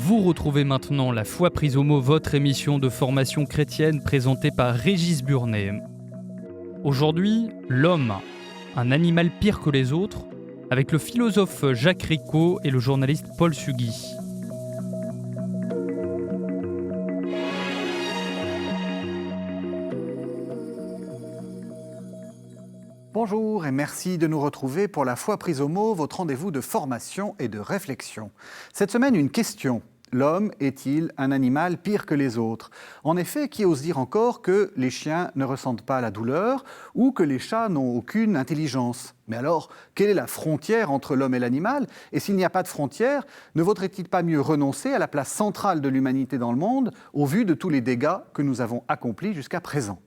Vous retrouvez maintenant La foi prise au mot, votre émission de formation chrétienne présentée par Régis Burnet. Aujourd'hui, l'homme, un animal pire que les autres, avec le philosophe Jacques Ricot et le journaliste Paul Sugy. Bonjour et merci de nous retrouver pour La foi prise au mot, votre rendez-vous de formation et de réflexion. Cette semaine, une question. L'homme est-il un animal pire que les autres ? En effet, qui ose dire encore que les chiens ne ressentent pas la douleur ou que les chats n'ont aucune intelligence ? Mais alors, quelle est la frontière entre l'homme et l'animal ? Et s'il n'y a pas de frontière, ne vaudrait-il pas mieux renoncer à la place centrale de l'humanité dans le monde au vu de tous les dégâts que nous avons accomplis jusqu'à présent ?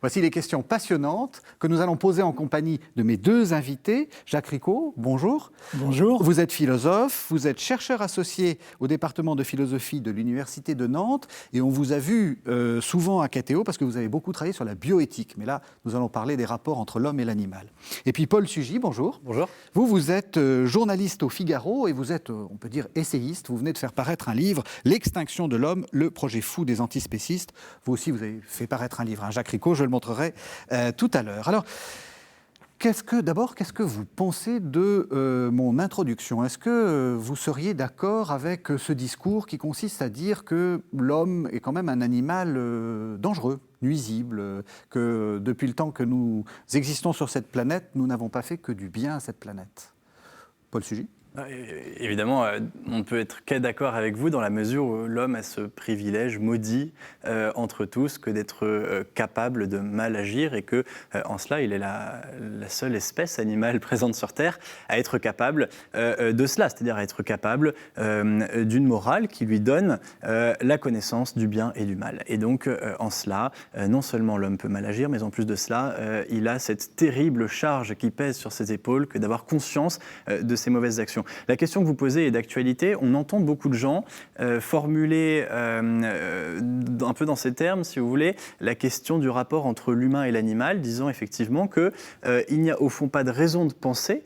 Voici les questions passionnantes que nous allons poser en compagnie de mes deux invités. Jacques Ricot, bonjour. Bonjour. Vous êtes philosophe, vous êtes chercheur associé au département de philosophie de l'Université de Nantes et on vous a vu souvent à KTO parce que vous avez beaucoup travaillé sur la bioéthique. Mais là, nous allons parler des rapports entre l'homme et l'animal. Et puis Paul Sugy, bonjour. Bonjour. Vous êtes journaliste au Figaro et vous êtes, on peut dire, essayiste. Vous venez de faire paraître un livre, L'extinction de l'homme, le projet fou des antispécistes. Vous aussi, vous avez fait paraître un livre, hein, Jacques Ricot, je le montrerai tout à l'heure. Alors, qu'est-ce que vous pensez de mon introduction ? Est-ce que vous seriez d'accord avec ce discours qui consiste à dire que l'homme est quand même un animal dangereux, nuisible, que depuis le temps que nous existons sur cette planète, nous n'avons pas fait que du bien à cette planète ? Paul Sugy ? Évidemment, on ne peut être qu'à d'accord avec vous dans la mesure où l'homme a ce privilège maudit entre tous que d'être capable de mal agir et que en cela, il est la seule espèce animale présente sur Terre à être capable de cela, c'est-à-dire à être capable d'une morale qui lui donne la connaissance du bien et du mal. Et donc, en cela, non seulement l'homme peut mal agir, mais en plus de cela, il a cette terrible charge qui pèse sur ses épaules que d'avoir conscience de ses mauvaises actions. La question que vous posez est d'actualité. On entend beaucoup de gens formuler un peu dans ces termes, si vous voulez, la question du rapport entre l'humain et l'animal, disant effectivement qu'il n'y a au fond pas de raison de penser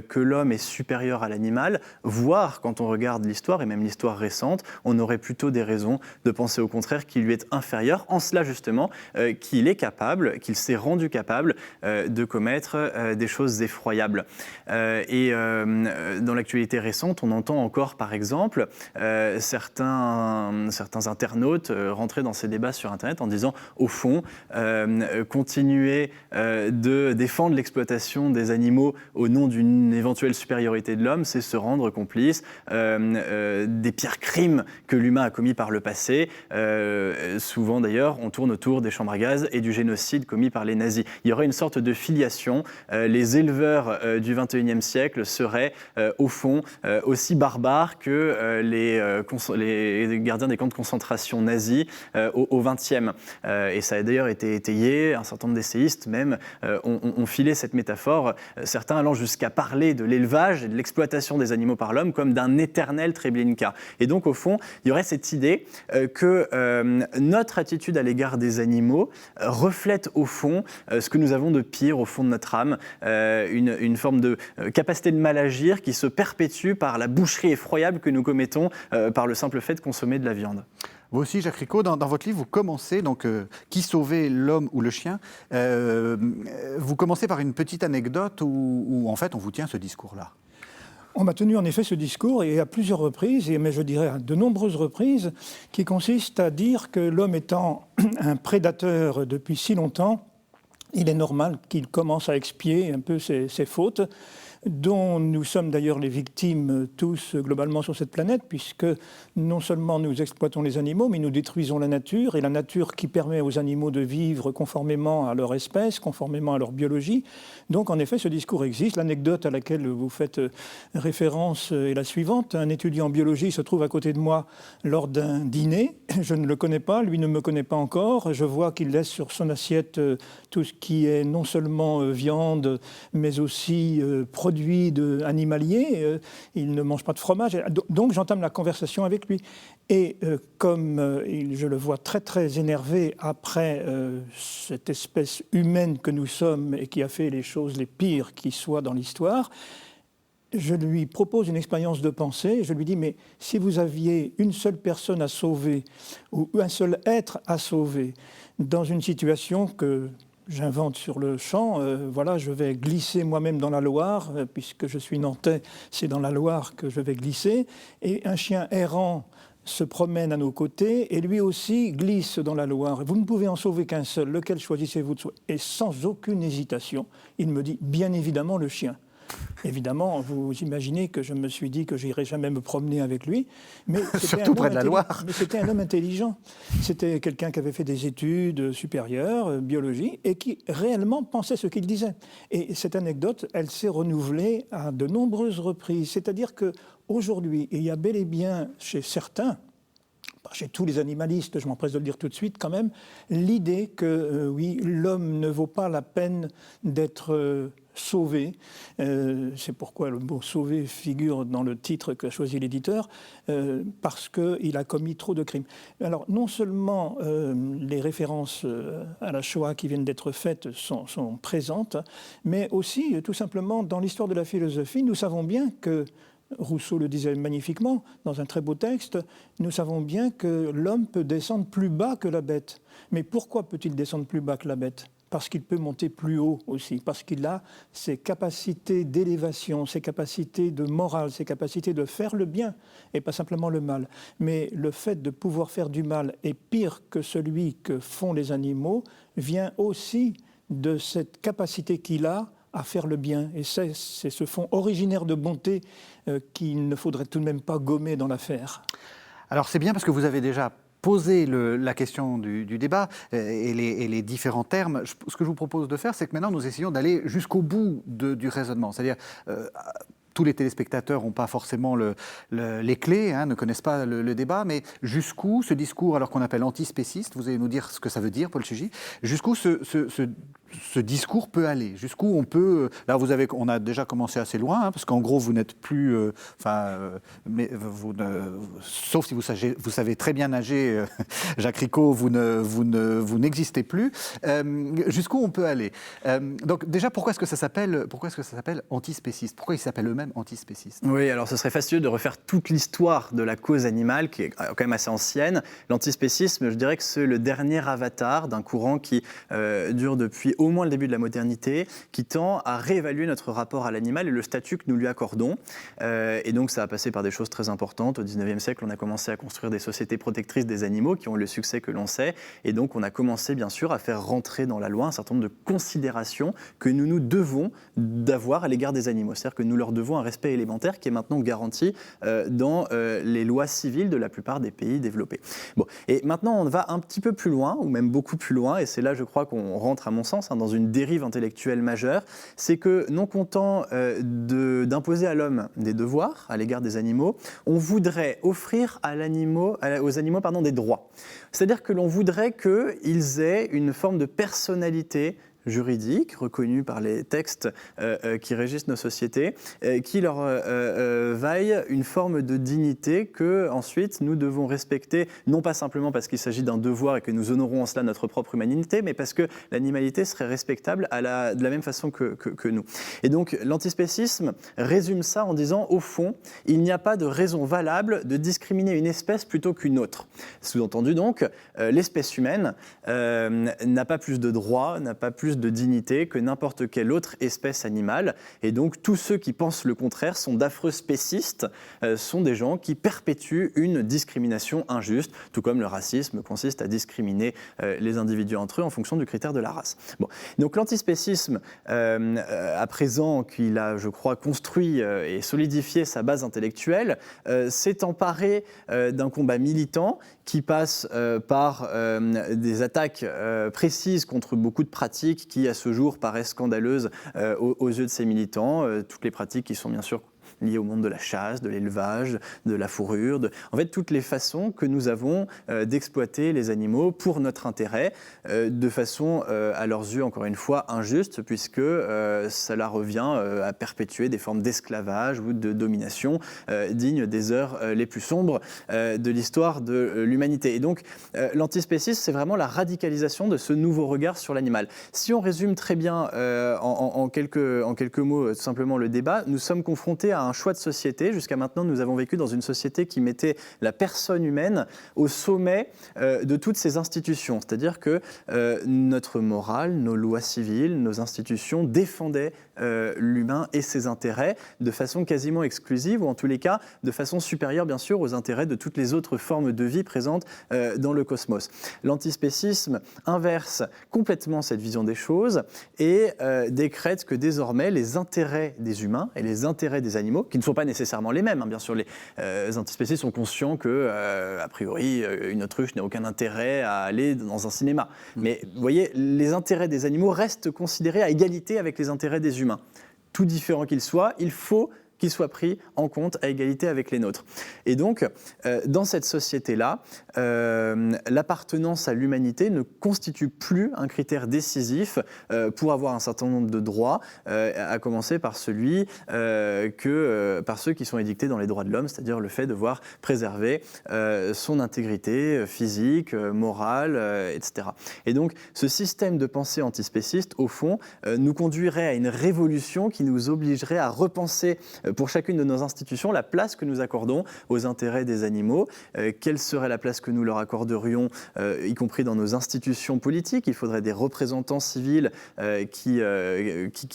que l'homme est supérieur à l'animal, voire quand on regarde l'histoire, et même l'histoire récente, on aurait plutôt des raisons de penser au contraire qu'il lui est inférieur, en cela justement qu'il est capable, qu'il s'est rendu capable de commettre des choses effroyables. Et dans l'actualité récente, on entend encore par exemple certains internautes rentrer dans ces débats sur Internet en disant au fond, continuer de défendre l'exploitation des animaux au nom d'une éventuelle supériorité de l'homme, c'est se rendre complice des pires crimes que l'humain a commis par le passé. Souvent d'ailleurs, on tourne autour des chambres à gaz et du génocide commis par les nazis. Il y aurait une sorte de filiation. Les éleveurs du XXIe siècle seraient au fond aussi barbares que les gardiens des camps de concentration nazis au XXe. Et ça a d'ailleurs été étayé. Un certain nombre d'essayistes même ont filé cette métaphore, certains allant jusqu'à parler de l'élevage et de l'exploitation des animaux par l'homme comme d'un éternel Treblinka. Et donc, au fond, il y aurait cette idée que notre attitude à l'égard des animaux reflète, au fond, ce que nous avons de pire au fond de notre âme, une forme de capacité de mal agir qui se perpétue par la boucherie effroyable que nous commettons par le simple fait de consommer de la viande. Vous aussi, Jacques Ricot, dans votre livre, vous commencez, donc, qui sauvait l'homme ou le chien ? Vous commencez par une petite anecdote où, en fait, on vous tient ce discours-là. On m'a tenu en effet ce discours, et à plusieurs reprises, mais je dirais à de nombreuses reprises, qui consiste à dire que l'homme étant un prédateur depuis si longtemps, il est normal qu'il commence à expier un peu ses fautes, dont nous sommes d'ailleurs les victimes tous globalement sur cette planète, puisque non seulement nous exploitons les animaux, mais nous détruisons la nature, et la nature qui permet aux animaux de vivre conformément à leur espèce, conformément à leur biologie. Donc en effet, ce discours existe. L'anecdote à laquelle vous faites référence est la suivante. Un étudiant en biologie se trouve à côté de moi lors d'un dîner. Je ne le connais pas, lui ne me connaît pas encore. Je vois qu'il laisse sur son assiette tout ce qui est non seulement viande, mais aussi produits animaliers. Il ne mange pas de fromage. Donc j'entame la conversation avec lui. Et comme je le vois très très énervé après cette espèce humaine que nous sommes et qui a fait les choses les pires qui soient dans l'histoire, je lui propose une expérience de pensée, je lui dis, mais si vous aviez une seule personne à sauver, ou un seul être à sauver, dans une situation que j'invente sur le champ, voilà, je vais glisser moi-même dans la Loire, puisque je suis nantais, c'est dans la Loire que je vais glisser, et un chien errant se promène à nos côtés, et lui aussi glisse dans la Loire. Vous ne pouvez en sauver qu'un seul, lequel choisissez-vous de sauver? Et sans aucune hésitation, il me dit, bien évidemment, le chien. Évidemment, vous imaginez que je me suis dit que je n'irais jamais me promener avec lui. Mais surtout près de la Loire. Mais c'était un homme intelligent. C'était quelqu'un qui avait fait des études supérieures, biologie, et qui réellement pensait ce qu'il disait. Et cette anecdote, elle s'est renouvelée à de nombreuses reprises. C'est-à-dire qu'aujourd'hui, il y a bel et bien chez certains, chez tous les animalistes, je m'empresse de le dire tout de suite quand même, l'idée que oui, l'homme ne vaut pas la peine d'être sauvé. C'est pourquoi le mot « sauver » figure dans le titre qu'a choisi l'éditeur, parce qu'il a commis trop de crimes. Alors, non seulement les références à la Shoah qui viennent d'être faites sont présentes, mais aussi, tout simplement, dans l'histoire de la philosophie, nous savons bien que Rousseau le disait magnifiquement dans un très beau texte, nous savons bien que l'homme peut descendre plus bas que la bête. Mais pourquoi peut-il descendre plus bas que la bête ? Parce qu'il peut monter plus haut aussi, parce qu'il a ses capacités d'élévation, ses capacités de morale, ses capacités de faire le bien et pas simplement le mal. Mais le fait de pouvoir faire du mal est pire que celui que font les animaux, vient aussi de cette capacité qu'il a à faire le bien. Et c'est ce fond originaire de bonté qu'il ne faudrait tout de même pas gommer dans l'affaire. Alors c'est bien parce que vous avez déjà posé la question du débat et les différents termes. Ce que je vous propose de faire, c'est que maintenant nous essayons d'aller jusqu'au bout du raisonnement. C'est-à-dire, tous les téléspectateurs n'ont pas forcément les clés, ne connaissent pas le débat, mais jusqu'où ce discours, alors qu'on appelle antispéciste, vous allez nous dire ce que ça veut dire, Paul Sugy, jusqu'où ce discours peut aller, jusqu'où on peut... Là, on a déjà commencé assez loin, parce qu'en gros, vous n'êtes plus... sauf si vous savez très bien nager, Jacques Ricot, vous n'existez plus. Jusqu'où on peut aller. Donc déjà, pourquoi est-ce que ça s'appelle antispéciste? Pourquoi ils s'appellent eux-mêmes antispécistes? Oui, alors ce serait fastidieux de refaire toute l'histoire de la cause animale, qui est quand même assez ancienne. L'antispécisme, je dirais que c'est le dernier avatar d'un courant qui dure depuis au moins le début de la modernité, qui tend à réévaluer notre rapport à l'animal et le statut que nous lui accordons. Et donc ça a passé par des choses très importantes. Au XIXe siècle, on a commencé à construire des sociétés protectrices des animaux qui ont eu le succès que l'on sait. Et donc on a commencé bien sûr à faire rentrer dans la loi un certain nombre de considérations que nous devons d'avoir à l'égard des animaux. C'est-à-dire que nous leur devons un respect élémentaire qui est maintenant garanti dans les lois civiles de la plupart des pays développés. Bon. Et maintenant on va un petit peu plus loin, ou même beaucoup plus loin, et c'est là je crois qu'on rentre à mon sens dans une dérive intellectuelle majeure, c'est que non content d'imposer à l'homme des devoirs à l'égard des animaux, on voudrait offrir aux animaux des droits. C'est-à-dire que l'on voudrait qu'ils aient une forme de personnalité juridique, reconnue par les textes qui régissent nos sociétés, qui leur vaille une forme de dignité que ensuite nous devons respecter, non pas simplement parce qu'il s'agit d'un devoir et que nous honorons en cela notre propre humanité, mais parce que l'animalité serait respectable de la même façon que nous. Et donc l'antispécisme résume ça en disant, au fond, il n'y a pas de raison valable de discriminer une espèce plutôt qu'une autre. Sous-entendu donc, l'espèce humaine n'a pas plus de droits, n'a pas plus de dignité que n'importe quelle autre espèce animale. Et donc, tous ceux qui pensent le contraire sont d'affreux spécistes, sont des gens qui perpétuent une discrimination injuste, tout comme le racisme consiste à discriminer les individus entre eux en fonction du critère de la race. Bon. Donc, l'antispécisme, à présent qu'il a, je crois, construit et solidifié sa base intellectuelle, s'est emparé d'un combat militant qui passe par des attaques précises contre beaucoup de pratiques qui, à ce jour, paraissent scandaleuses aux yeux de ces militants. Toutes les pratiques qui sont bien sûr liées au monde de la chasse, de l'élevage, de la fourrure, en fait toutes les façons que nous avons d'exploiter les animaux pour notre intérêt, de façon à leurs yeux encore une fois injuste, puisque cela revient à perpétuer des formes d'esclavage ou de domination dignes des heures les plus sombres de l'histoire de l'humanité. Et donc l'antispécisme, c'est vraiment la radicalisation de ce nouveau regard sur l'animal. Si on résume très bien en quelques mots tout simplement le débat, nous sommes confrontés à un choix de société. Jusqu'à maintenant, nous avons vécu dans une société qui mettait la personne humaine au sommet de toutes ses institutions. C'est-à-dire que notre morale, nos lois civiles, nos institutions défendaient l'humain et ses intérêts de façon quasiment exclusive, ou en tous les cas de façon supérieure bien sûr aux intérêts de toutes les autres formes de vie présentes dans le cosmos. L'antispécisme inverse complètement cette vision des choses et décrète que désormais les intérêts des humains et les intérêts des animaux, qui ne sont pas nécessairement les mêmes, bien sûr les antispécistes sont conscients que a priori une autruche n'a aucun intérêt à aller dans un cinéma, mais vous voyez, les intérêts des animaux restent considérés à égalité avec les intérêts des humains. Tout différent qu'ils soient, il faut qu'ils soient pris en compte à égalité avec les nôtres. Et donc, dans cette société-là, l'appartenance à l'humanité ne constitue plus un critère décisif pour avoir un certain nombre de droits, à commencer par par ceux qui sont édictés dans les droits de l'homme, c'est-à-dire le fait de devoir préserver son intégrité physique, morale, etc. Et donc, ce système de pensée antispéciste, au fond, nous conduirait à une révolution qui nous obligerait à repenser pour chacune de nos institutions la place que nous accordons aux intérêts des animaux, quelle serait la place que nous leur accorderions, y compris dans nos institutions politiques. Il faudrait des représentants civils qui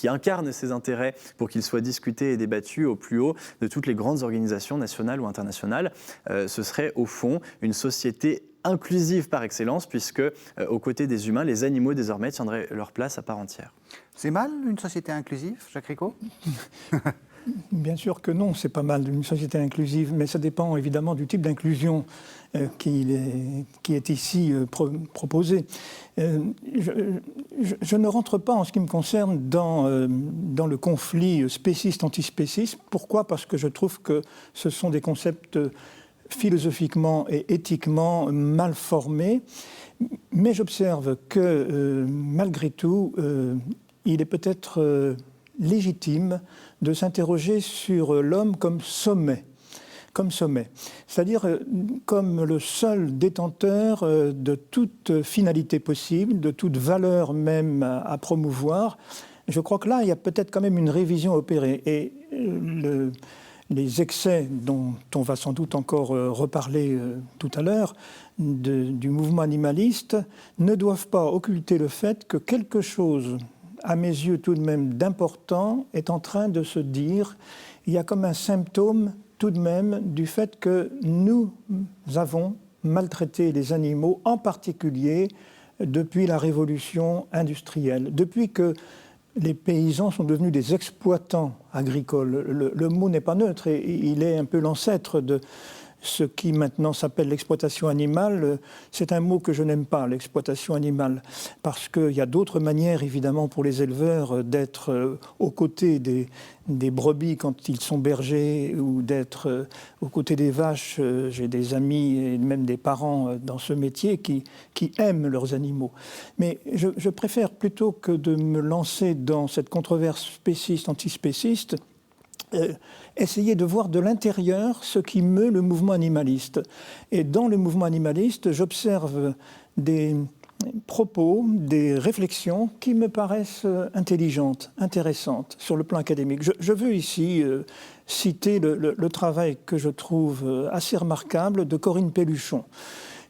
incarnent ces intérêts pour qu'ils soient discutés et débattus au plus haut de toutes les grandes organisations nationales ou internationales. Ce serait au fond une société inclusive par excellence, puisque aux côtés des humains, les animaux désormais tiendraient leur place à part entière. C'est mal une société inclusive, Jacques Ricot ? Bien sûr que non, c'est pas mal d'une société inclusive, mais ça dépend évidemment du type d'inclusion qui est ici proposé. Je ne rentre pas, en ce qui me concerne, dans le conflit spéciste-antispéciste. Pourquoi ? Parce que je trouve que ce sont des concepts philosophiquement et éthiquement mal formés, mais j'observe que malgré tout, il est peut-être légitime de s'interroger sur l'homme comme sommet, c'est-à-dire comme le seul détenteur de toute finalité possible, de toute valeur même à promouvoir. Je crois que là, il y a peut-être quand même une révision à opérer. Et les excès dont on va sans doute encore reparler tout à l'heure, du mouvement animaliste, ne doivent pas occulter le fait que quelque chose, à mes yeux tout de même d'important, est en train de se dire. Il y a comme un symptôme tout de même du fait que nous avons maltraité les animaux, en particulier depuis la révolution industrielle, depuis que les paysans sont devenus des exploitants agricoles. Le mot n'est pas neutre et il est un peu l'ancêtre de ce qui maintenant s'appelle l'exploitation animale. C'est un mot que je n'aime pas, l'exploitation animale, parce qu'il y a d'autres manières, évidemment, pour les éleveurs d'être aux côtés des brebis quand ils sont bergers, ou d'être aux côtés des vaches. J'ai des amis et même des parents dans ce métier qui aiment leurs animaux. Mais je préfère, plutôt que de me lancer dans cette controverse spéciste-antispéciste, essayer de voir de l'intérieur ce qui meut le mouvement animaliste. Et dans le mouvement animaliste, j'observe des propos, des réflexions qui me paraissent intelligentes, intéressantes sur le plan académique. Je veux ici citer le travail que je trouve assez remarquable de Corinne Pelluchon,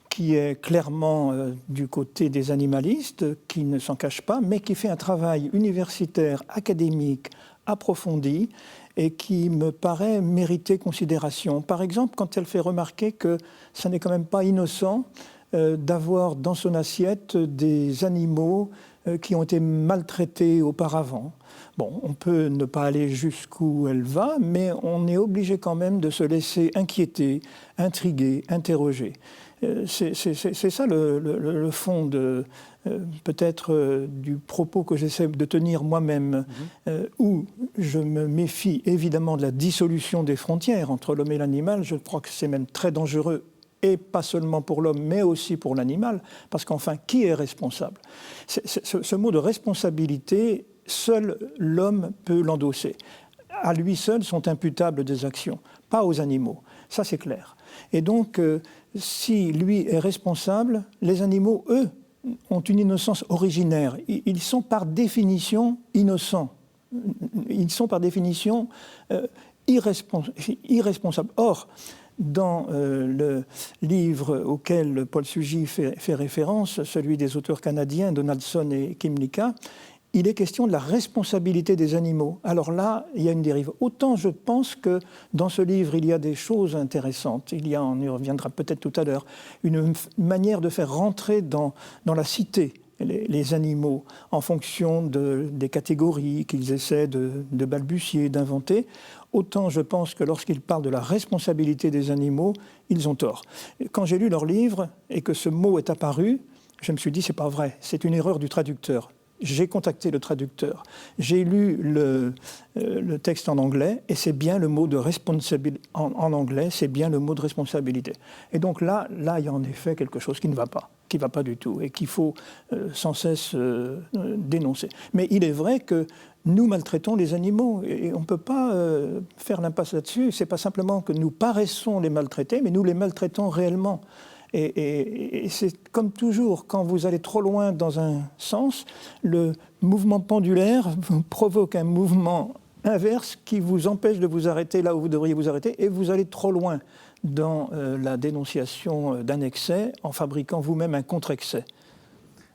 qui est clairement du côté des animalistes, qui ne s'en cache pas, mais qui fait un travail universitaire, académique, approfondi, et qui me paraît mériter considération. Par exemple, quand elle fait remarquer que ça n'est quand même pas innocent d'avoir dans son assiette des animaux qui ont été maltraités auparavant. Bon, on peut ne pas aller jusqu'où elle va, mais on est obligé quand même de se laisser inquiéter, intriguer, interroger. C'est ça le fond de peut-être du propos que j'essaie de tenir moi-même, où je me méfie évidemment de la dissolution des frontières entre l'homme et l'animal. Je crois que c'est même très dangereux, et pas seulement pour l'homme, mais aussi pour l'animal, parce qu'enfin, qui est responsable ? Ce mot de responsabilité, seul l'homme peut l'endosser. À lui seul sont imputables des actions, pas aux animaux. Ça, c'est clair. Et donc, si lui est responsable, les animaux, eux, ont une innocence originaire. Ils sont par définition innocents. Ils sont par définition irresponsables. Or, dans le livre auquel Paul Sugy fait référence, celui des auteurs canadiens Donaldson et Kymlicka, il est question de la responsabilité des animaux. Alors là, il y a une dérive. Autant je pense que dans ce livre, il y a des choses intéressantes. Il y a, on y reviendra peut-être tout à l'heure, une manière de faire rentrer dans la cité les animaux en fonction des catégories qu'ils essaient de balbutier, d'inventer. Autant je pense que lorsqu'ils parlent de la responsabilité des animaux, ils ont tort. Quand j'ai lu leur livre et que ce mot est apparu, je me suis dit, c'est pas vrai, c'est une erreur du traducteur. J'ai contacté le traducteur, j'ai lu le texte en anglais, et c'est bien le mot de responsabilité, en anglais, c'est bien le mot de responsabilité. Et donc là, il y a en effet quelque chose qui ne va pas du tout, et qu'il faut sans cesse dénoncer. Mais il est vrai que nous maltraitons les animaux, et on ne peut pas faire l'impasse là-dessus. Ce n'est pas simplement que nous paraissons les maltraiter, mais nous les maltraitons réellement. Et c'est comme toujours, quand vous allez trop loin dans un sens, le mouvement pendulaire provoque un mouvement inverse qui vous empêche de vous arrêter là où vous devriez vous arrêter, et vous allez trop loin dans la dénonciation d'un excès en fabriquant vous-même un contre-excès.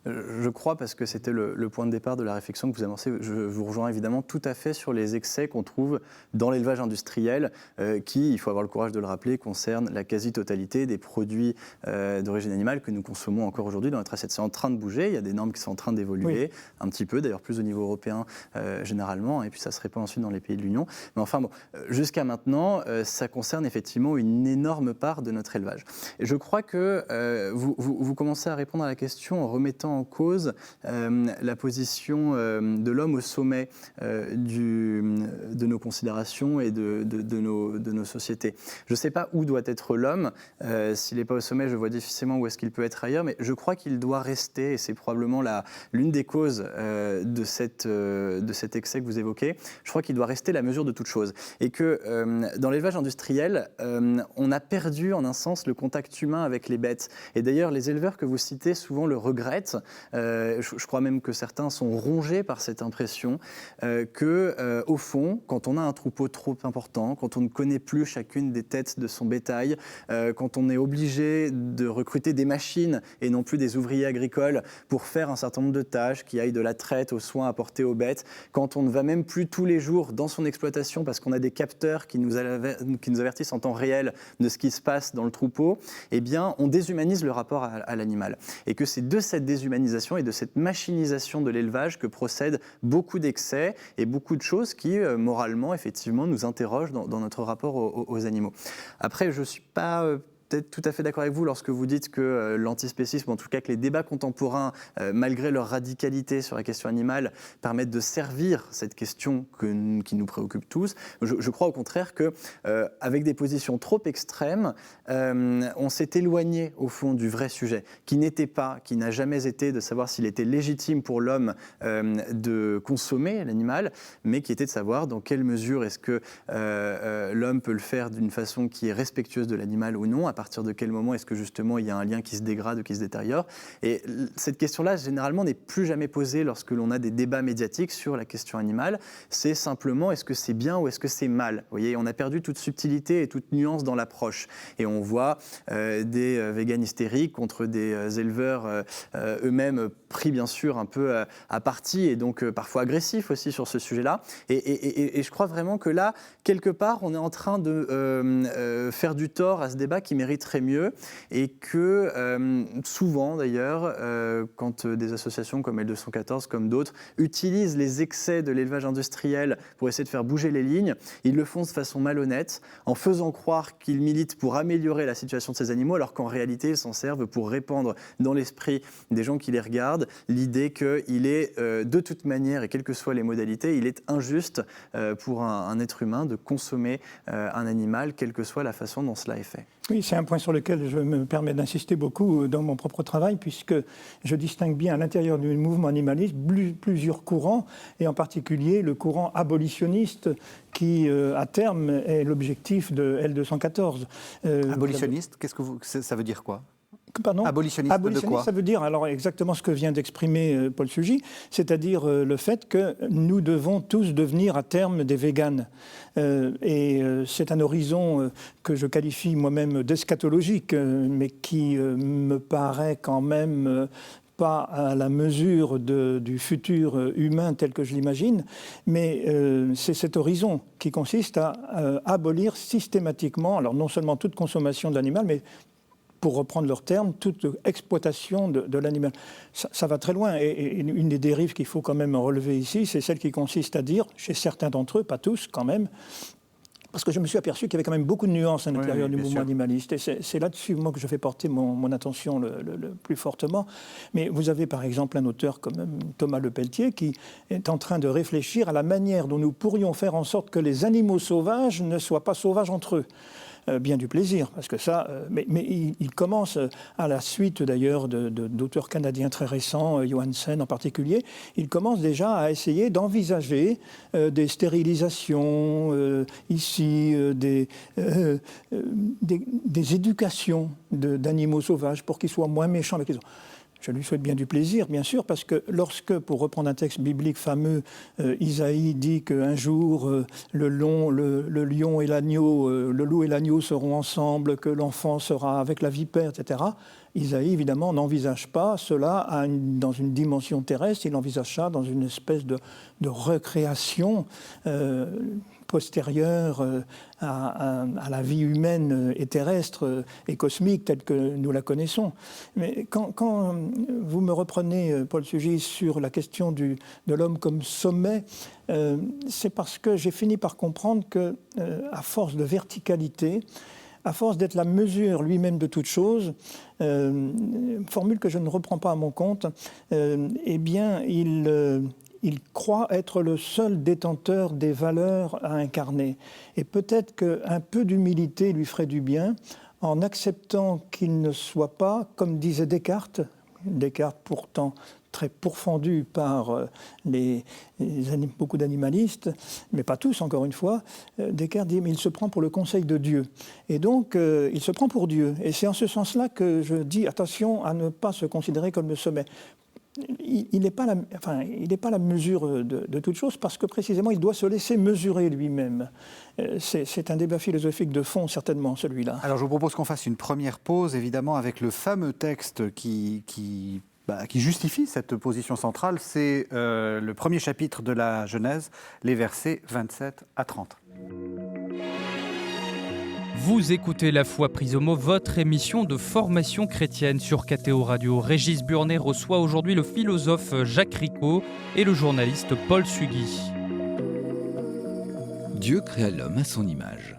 Je crois, parce que c'était le point de départ de la réflexion que vous amorcez, je vous rejoins évidemment tout à fait sur les excès qu'on trouve dans l'élevage industriel, qui, il faut avoir le courage de le rappeler, concerne la quasi-totalité des produits d'origine animale que nous consommons encore aujourd'hui dans notre assiette. C'est en train de bouger, il y a des normes qui sont en train d'évoluer, un petit peu, d'ailleurs plus au niveau européen généralement, et puis ça se répand ensuite dans les pays de l'Union. Mais enfin bon, jusqu'à maintenant, ça concerne effectivement une énorme part de notre élevage. Et je crois que vous commencez à répondre à la question en remettant en cause la position de l'homme au sommet de nos considérations et de nos sociétés. Je ne sais pas où doit être l'homme. S'il n'est pas au sommet, je vois difficilement où est-ce qu'il peut être ailleurs, mais je crois qu'il doit rester, et c'est probablement l'une des causes de cet excès que vous évoquez, je crois qu'il doit rester la mesure de toute chose. Et que dans l'élevage industriel, on a perdu en un sens le contact humain avec les bêtes. Et d'ailleurs, les éleveurs que vous citez souvent le regrettent. Je crois même que certains sont rongés par cette impression qu'au fond, quand on a un troupeau trop important, quand on ne connaît plus chacune des têtes de son bétail, quand on est obligé de recruter des machines et non plus des ouvriers agricoles pour faire un certain nombre de tâches qui aillent de la traite aux soins apportés aux bêtes, quand on ne va même plus tous les jours dans son exploitation parce qu'on a des capteurs qui nous avertissent en temps réel de ce qui se passe dans le troupeau, eh bien, on déshumanise le rapport à l'animal. Et que c'est de cette déshumanisation et de cette machinisation de l'élevage que procèdent beaucoup d'excès et beaucoup de choses qui, moralement, effectivement, nous interrogent dans notre rapport aux animaux. Après, je ne suis pas peut-être tout à fait d'accord avec vous lorsque vous dites que l'antispécisme, en tout cas que les débats contemporains, malgré leur radicalité sur la question animale, permettent de servir cette question qui nous préoccupe tous. Je crois au contraire qu'avec des positions trop extrêmes, on s'est éloigné au fond du vrai sujet, qui n'a jamais été de savoir s'il était légitime pour l'homme de consommer l'animal, mais qui était de savoir dans quelle mesure est-ce que l'homme peut le faire d'une façon qui est respectueuse de l'animal ou non, à partir de quel moment est-ce que justement il y a un lien qui se dégrade ou qui se détériore. Et cette question-là, généralement, n'est plus jamais posée lorsque l'on a des débats médiatiques sur la question animale. C'est simplement, est-ce que c'est bien ou est-ce que c'est mal ? Vous voyez, on a perdu toute subtilité et toute nuance dans l'approche. Et on voit des véganes hystériques contre des éleveurs eux-mêmes pris bien sûr un peu à partie et donc parfois agressif aussi sur ce sujet-là. Et je crois vraiment que là, quelque part, on est en train de faire du tort à ce débat qui mériterait mieux et que souvent d'ailleurs, quand des associations comme L214, comme d'autres, utilisent les excès de l'élevage industriel pour essayer de faire bouger les lignes, ils le font de façon malhonnête en faisant croire qu'ils militent pour améliorer la situation de ces animaux alors qu'en réalité ils s'en servent pour répandre dans l'esprit des gens qui les regardent l'idée qu'il est de toute manière et quelles que soient les modalités, il est injuste pour un être humain de consommer un animal quelle que soit la façon dont cela est fait. Oui, c'est un point sur lequel je me permets d'insister beaucoup dans mon propre travail, puisque je distingue bien à l'intérieur du mouvement animaliste plusieurs courants, et en particulier le courant abolitionniste qui, à terme, est l'objectif de L214. Abolitionniste, ça veut dire quoi ? Pardon ? Abolitionniste de quoi ? Ça veut dire alors exactement ce que vient d'exprimer Paul Sugy, c'est-à-dire le fait que nous devons tous devenir à terme des véganes. C'est un horizon que je qualifie moi-même d'eschatologique, mais qui me paraît quand même pas à la mesure du futur humain tel que je l'imagine, mais c'est cet horizon qui consiste à abolir systématiquement, alors non seulement toute consommation de l'animal, mais pour reprendre leurs termes, toute exploitation de l'animal. Ça va très loin. Et une des dérives qu'il faut quand même relever ici, c'est celle qui consiste à dire, chez certains d'entre eux, pas tous quand même, parce que je me suis aperçu qu'il y avait quand même beaucoup de nuances à l'intérieur du mouvement animaliste. Et c'est là-dessus, moi, que je fais porter mon attention le plus fortement. Mais vous avez, par exemple, un auteur comme Thomas Lepelletier qui est en train de réfléchir à la manière dont nous pourrions faire en sorte que les animaux sauvages ne soient pas sauvages entre eux. Bien du plaisir, parce que ça... mais il commence, à la suite d'ailleurs d'auteurs canadiens très récents, Johansen en particulier, il commence déjà à essayer d'envisager des stérilisations, ici, des éducations d'animaux sauvages pour qu'ils soient moins méchants avec les autres. Je lui souhaite bien du plaisir, bien sûr, parce que lorsque, pour reprendre un texte biblique fameux, Isaïe dit qu'un jour, le lion et l'agneau, le loup et l'agneau seront ensemble, que l'enfant sera avec la vipère, etc., Isaïe, évidemment, n'envisage pas cela dans une dimension terrestre, il envisage ça dans une espèce de recréation postérieure à la vie humaine et terrestre et cosmique telle que nous la connaissons. Mais quand vous me reprenez, Paul Sugy, sur la question de l'homme comme sommet, c'est parce que j'ai fini par comprendre qu'à force de verticalité, à force d'être la mesure lui-même de toute chose, formule que je ne reprends pas à mon compte, eh bien, il croit être le seul détenteur des valeurs à incarner. Et peut-être qu'un peu d'humilité lui ferait du bien en acceptant qu'il ne soit pas, comme disait Descartes pourtant très pourfendu par beaucoup d'animalistes, mais pas tous, encore une fois. Descartes dit, mais il se prend pour le conseil de Dieu. Et donc, il se prend pour Dieu. Et c'est en ce sens-là que je dis, attention à ne pas se considérer comme le sommet. Il n'est pas la mesure de toute chose parce que précisément il doit se laisser mesurer lui-même. C'est un débat philosophique de fond certainement celui-là. Alors je vous propose qu'on fasse une première pause évidemment avec le fameux texte qui justifie cette position centrale. C'est le premier chapitre de la Genèse, les versets 27 à 30. Vous écoutez La Foi prise au mot, votre émission de formation chrétienne sur KTO Radio. Régis Burnet reçoit aujourd'hui le philosophe Jacques Ricot et le journaliste Paul Sugy. Dieu créa l'homme à son image.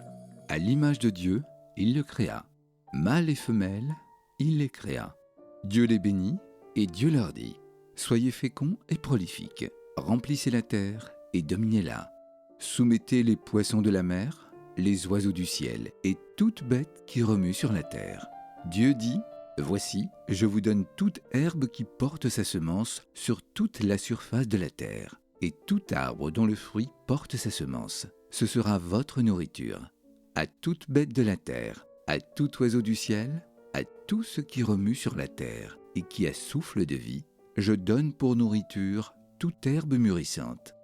À l'image de Dieu, il le créa. Mâle et femelle, il les créa. Dieu les bénit et Dieu leur dit : soyez féconds et prolifiques, remplissez la terre et dominez-la. Soumettez les poissons de la mer, les oiseaux du ciel et toute bête qui remue sur la terre. Dieu dit : voici, je vous donne toute herbe qui porte sa semence sur toute la surface de la terre, et tout arbre dont le fruit porte sa semence. Ce sera votre nourriture. À toute bête de la terre, à tout oiseau du ciel, à tout ce qui remue sur la terre et qui a souffle de vie, je donne pour nourriture toute herbe mûrissante.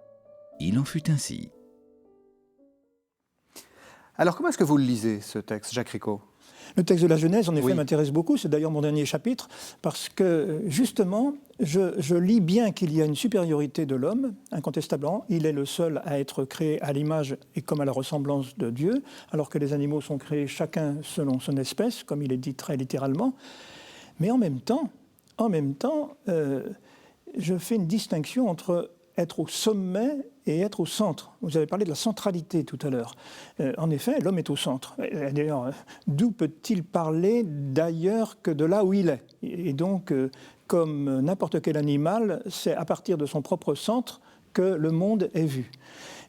Il en fut ainsi. Alors comment est-ce que vous le lisez, ce texte, Jacques Ricot ? Le texte de la Genèse, en effet, Oui. m'intéresse beaucoup. C'est d'ailleurs mon dernier chapitre, parce que, justement, je lis bien qu'il y a une supériorité de l'homme, incontestablement. Il est le seul à être créé à l'image et comme à la ressemblance de Dieu, alors que les animaux sont créés chacun selon son espèce, comme il est dit très littéralement. Mais en même temps, je fais une distinction entre être au sommet et être au centre. Vous avez parlé de la centralité tout à l'heure. En effet, l'homme est au centre. Et d'ailleurs, d'où peut-il parler d'ailleurs que de là où il est ? Et donc, comme n'importe quel animal, c'est à partir de son propre centre que le monde est vu.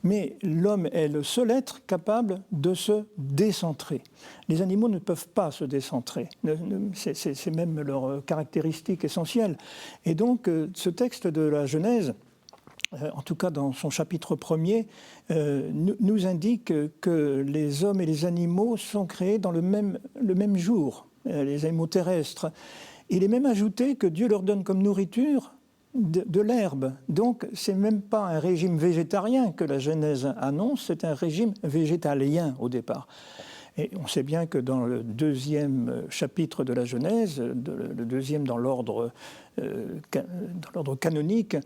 Mais l'homme est le seul être capable de se décentrer. Les animaux ne peuvent pas se décentrer. C'est même leur caractéristique essentielle. Et donc, ce texte de la Genèse, en tout cas dans son chapitre 1er, nous indique que les hommes et les animaux sont créés dans le même jour, les animaux terrestres. Il est même ajouté que Dieu leur donne comme nourriture de l'herbe. Donc, ce n'est même pas un régime végétarien que la Genèse annonce, c'est un régime végétalien au départ. Et on sait bien que dans le 2e chapitre de la Genèse, le 2e dans l'ordre canonique,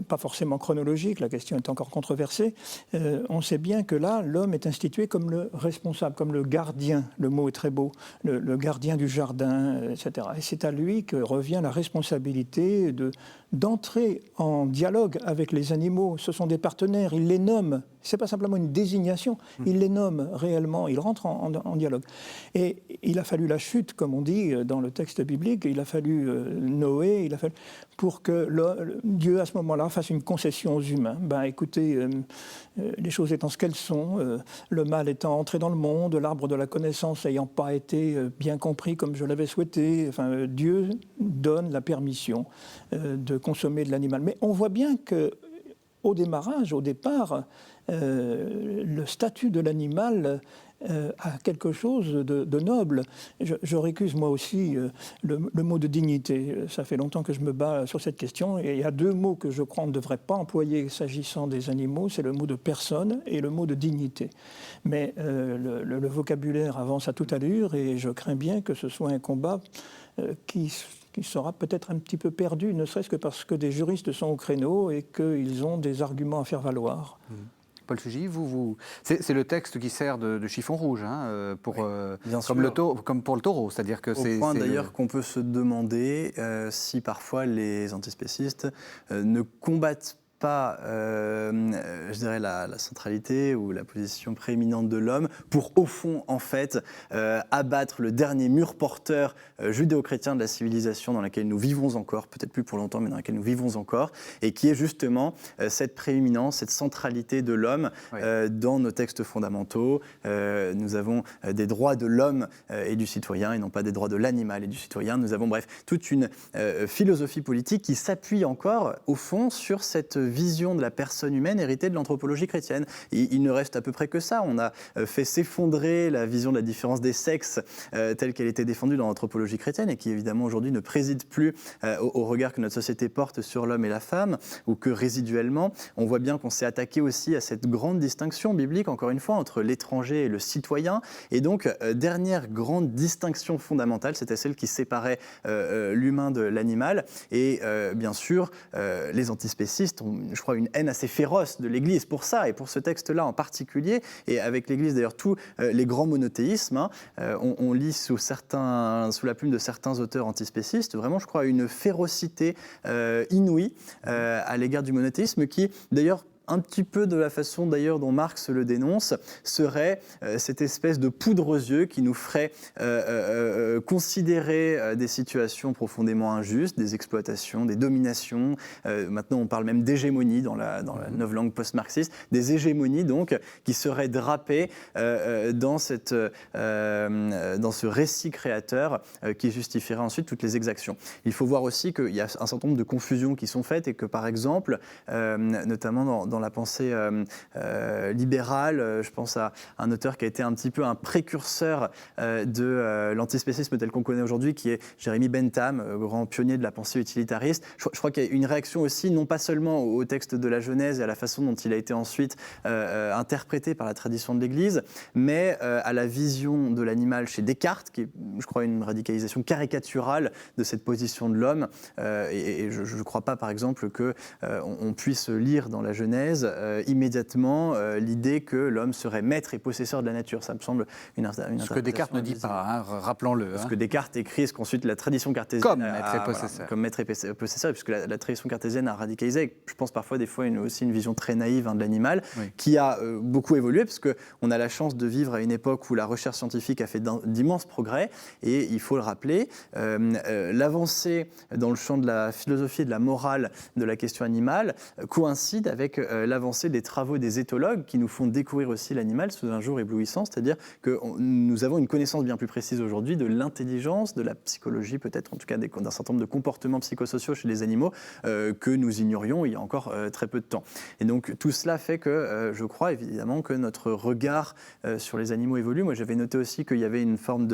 pas forcément chronologique, la question est encore controversée, on sait bien que là, l'homme est institué comme le responsable, comme le gardien, le mot est très beau, le gardien du jardin, etc. Et c'est à lui que revient la responsabilité d'entrer en dialogue avec les animaux. Ce sont des partenaires, il les nomme. Ce n'est pas simplement une désignation, il les nomme réellement, il rentre en dialogue. Et il a fallu la chute, comme on dit dans le texte biblique, il a fallu Noé, il a fallu pour que Dieu, à ce moment-là, fasse une concession aux humains. Ben, écoutez, les choses étant ce qu'elles sont, le mal étant entré dans le monde, l'arbre de la connaissance n'ayant pas été bien compris comme je l'avais souhaité, enfin, Dieu donne la permission de consommer de l'animal. Mais on voit bien qu'au démarrage, au départ, le statut de l'animal a quelque chose de noble. Je récuse moi aussi le mot de dignité. Ça fait longtemps que je me bats sur cette question. Et il y a 2 mots que je crois qu'on ne devrait pas employer s'agissant des animaux, c'est le mot de personne et le mot de dignité. Mais le vocabulaire avance à toute allure et je crains bien que ce soit un combat qui sera peut-être un petit peu perdu, ne serait-ce que parce que des juristes sont au créneau et qu'ils ont des arguments à faire valoir. Paul Sugy, c'est le texte qui sert de chiffon rouge, hein, comme pour le taureau, c'est-à-dire que au point d'ailleurs qu'on peut se demander si parfois les antispécistes ne combattent pas, je dirais, la centralité ou la position prééminente de l'homme pour, au fond, en fait, abattre le dernier mur porteur judéo-chrétien de la civilisation dans laquelle nous vivons encore, peut-être plus pour longtemps, mais dans laquelle nous vivons encore, et qui est justement cette prééminence, cette centralité de l'homme dans nos textes fondamentaux. Nous avons des droits de l'homme et du citoyen, et non pas des droits de l'animal et du citoyen. Nous avons, bref, toute une philosophie politique qui s'appuie encore, au fond, sur cette vision de la personne humaine héritée de l'anthropologie chrétienne. Il ne reste à peu près que ça. On a fait s'effondrer la vision de la différence des sexes telle qu'elle était défendue dans l'anthropologie chrétienne et qui évidemment aujourd'hui ne préside plus au regard que notre société porte sur l'homme et la femme, ou que résiduellement, on voit bien qu'on s'est attaqué aussi à cette grande distinction biblique, encore une fois, entre l'étranger et le citoyen. Et donc, dernière grande distinction fondamentale, c'était celle qui séparait l'humain de l'animal. Et bien sûr, les antispécistes ont, je crois, une haine assez féroce de l'Église pour ça, et pour ce texte-là en particulier, et avec l'Église d'ailleurs tous les grands monothéismes, hein, on lit sous la plume de certains auteurs antispécistes, vraiment je crois une férocité inouïe à l'égard du monothéisme qui d'ailleurs un petit peu de la façon d'ailleurs dont Marx le dénonce, serait cette espèce de poudre aux yeux qui nous ferait considérer des situations profondément injustes, des exploitations, des dominations. Maintenant, on parle même d'hégémonie dans la nouvelle langue post-marxiste, des hégémonies donc qui seraient drapées dans ce récit créateur qui justifierait ensuite toutes les exactions. Il faut voir aussi qu'il y a un certain nombre de confusions qui sont faites et que par exemple, notamment dans dans la pensée libérale. Je pense à un auteur qui a été un petit peu un précurseur de l'antispécisme tel qu'on connaît aujourd'hui, qui est Jeremy Bentham, grand pionnier de la pensée utilitariste. Je crois qu'il y a une réaction aussi, non pas seulement au texte de la Genèse et à la façon dont il a été ensuite interprété par la tradition de l'Église, mais à la vision de l'animal chez Descartes, qui est, je crois, une radicalisation caricaturale de cette position de l'homme. Et je ne crois pas, par exemple, qu'on puisse lire dans la Genèse immédiatement l'idée que l'homme serait maître et possesseur de la nature. Ça me semble une interprétation. Ce que Descartes ne dit pas, hein, rappelons-le. Ce que Descartes écrit, ce qu'ensuite la tradition cartésienne comme maître et possesseur. Voilà, comme maître et possesseur, puisque la tradition cartésienne a radicalisé, je pense parfois des fois aussi une vision très naïve de l'animal, qui a beaucoup évolué, parce qu'on a la chance de vivre à une époque où la recherche scientifique a fait d'immenses progrès, et il faut le rappeler, l'avancée dans le champ de la philosophie et de la morale de la question animale coïncide avec l'avancée des travaux des éthologues qui nous font découvrir aussi l'animal sous un jour éblouissant, c'est-à-dire que nous avons une connaissance bien plus précise aujourd'hui de l'intelligence, de la psychologie peut-être, en tout cas d'un certain nombre de comportements psychosociaux chez les animaux que nous ignorions il y a encore très peu de temps. Et donc tout cela fait que je crois évidemment que notre regard sur les animaux évolue. Moi j'avais noté aussi qu'il y avait une forme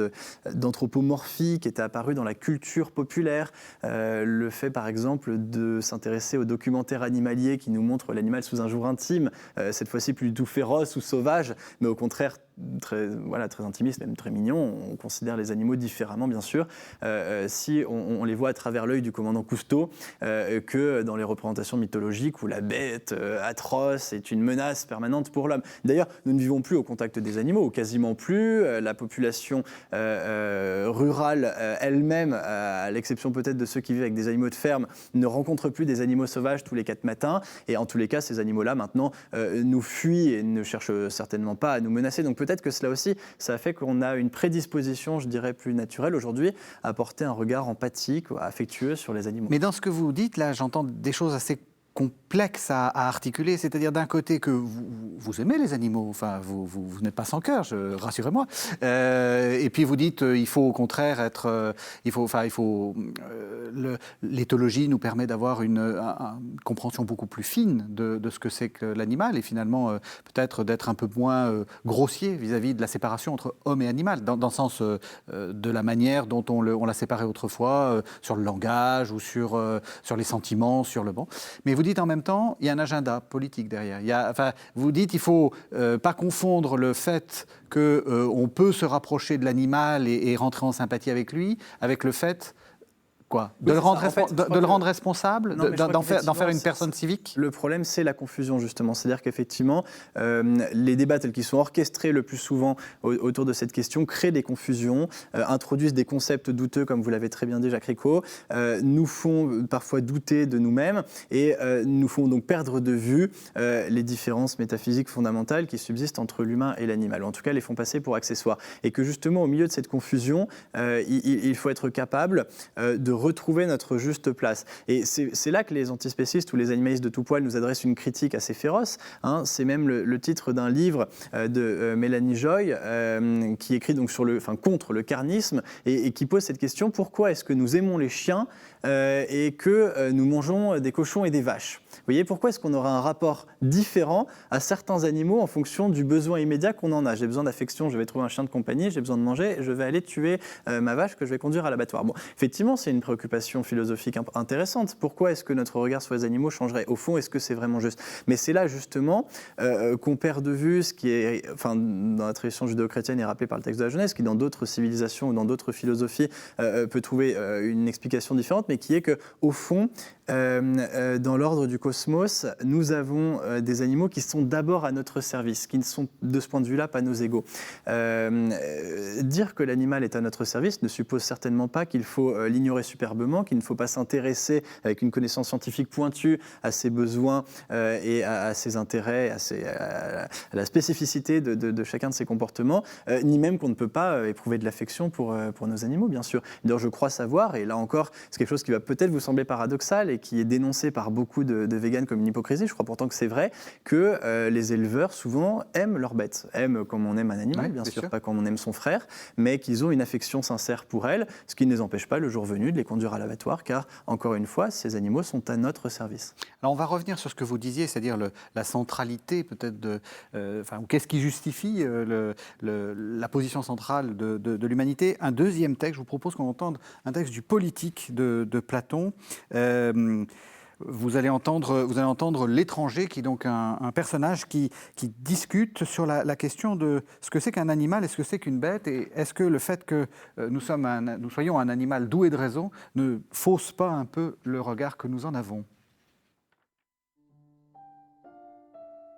d'anthropomorphie qui était apparue dans la culture populaire, le fait par exemple de s'intéresser aux documentaires animaliers qui nous montrent l'animal sous un jour intime, cette fois-ci plus du tout féroce ou sauvage, mais au contraire très intimiste, même très mignon. On considère les animaux différemment, bien sûr, si on les voit à travers l'œil du commandant Cousteau, que dans les représentations mythologiques où la bête atroce est une menace permanente pour l'homme. D'ailleurs, nous ne vivons plus au contact des animaux, ou quasiment plus. La population rurale elle-même, à l'exception peut-être de ceux qui vivent avec des animaux de ferme, ne rencontre plus des animaux sauvages tous les 4 matins. Et en tous les cas, ces animaux-là, maintenant, nous fuient et ne cherchent certainement pas à nous menacer. Donc peut-être que cela aussi, ça fait qu'on a une prédisposition, je dirais, plus naturelle aujourd'hui à porter un regard empathique, affectueux sur les animaux. Mais dans ce que vous dites, là, j'entends des choses assez complexe à articuler, c'est-à-dire d'un côté que vous aimez les animaux, enfin vous n'êtes pas sans cœur, rassurez-moi, et puis vous dites il faut au contraire être, l'éthologie nous permet d'avoir une compréhension beaucoup plus fine de ce que c'est que l'animal et finalement peut-être d'être un peu moins grossier vis-à-vis de la séparation entre homme et animal, dans le sens de la manière dont on l'a séparé autrefois, sur le langage ou sur les sentiments, sur le bon. Mais vous dites en même temps, il y a un agenda politique derrière. Vous dites il ne faut pas confondre le fait qu'on peut se rapprocher de l'animal et rentrer en sympathie avec lui, avec le fait... De le rendre responsable, d'en faire une personne civique. Le problème, c'est la confusion, justement. C'est-à-dire qu'effectivement, les débats tels qu'ils sont orchestrés le plus souvent autour de cette question créent des confusions, introduisent des concepts douteux, comme vous l'avez très bien dit, Jacques Ricot, nous font parfois douter de nous-mêmes et nous font donc perdre de vue les différences métaphysiques fondamentales qui subsistent entre l'humain et l'animal, ou en tout cas les font passer pour accessoires. Et que justement, au milieu de cette confusion, il faut être capable de retrouver notre juste place. Et c'est là que les antispécistes ou les animalistes de tout poil nous adressent une critique assez féroce. C'est même le titre d'un livre de Mélanie Joy qui écrit donc contre le carnisme et qui pose cette question: pourquoi est-ce que nous aimons les chiens et que nous mangeons des cochons et des vaches? Vous voyez, pourquoi est-ce qu'on aura un rapport différent à certains animaux en fonction du besoin immédiat qu'on en a? J'ai besoin d'affection, je vais trouver un chien de compagnie, j'ai besoin de manger, je vais aller tuer ma vache que je vais conduire à l'abattoir. Bon, effectivement, c'est une préoccupation philosophique intéressante. Pourquoi est-ce que notre regard sur les animaux changerait? Au fond, est-ce que c'est vraiment juste? Mais c'est là, justement, qu'on perd de vue ce qui est, dans la tradition judéo-chrétienne et rappelé par le texte de la Genèse, qui dans d'autres civilisations ou dans d'autres philosophies peut trouver une explication différente, mais qui est qu'au fond, dans l'ordre du cosmos, nous avons des animaux qui sont d'abord à notre service, qui ne sont de ce point de vue-là pas nos égaux. Dire que l'animal est à notre service ne suppose certainement pas qu'il faut l'ignorer superbement, qu'il ne faut pas s'intéresser avec une connaissance scientifique pointue à ses besoins et à ses intérêts, à la spécificité de chacun de ses comportements, ni même qu'on ne peut pas éprouver de l'affection pour nos animaux, bien sûr. D'ailleurs, je crois savoir, et là encore, c'est quelque chose qui va peut-être vous sembler paradoxal et qui est dénoncée par beaucoup de véganes comme une hypocrisie, je crois pourtant que c'est vrai, que les éleveurs souvent aiment leurs bêtes, aiment comme on aime un animal, Oui, bien sûr, sûr, pas comme on aime son frère, mais qu'ils ont une affection sincère pour elles, ce qui ne les empêche pas le jour venu de les conduire à l'abattoir, car encore une fois, ces animaux sont à notre service. Alors on va revenir sur ce que vous disiez, c'est-à-dire la centralité peut-être qu'est-ce qui justifie la position centrale de l'humanité. Un deuxième texte, je vous propose qu'on entende un texte du Politique de Platon. Vous allez entendre l'étranger, qui est donc un personnage qui discute sur la question de ce que c'est qu'un animal et ce que c'est qu'une bête, et est-ce que le fait que nous soyons un animal doué de raison ne fausse pas un peu le regard que nous en avons?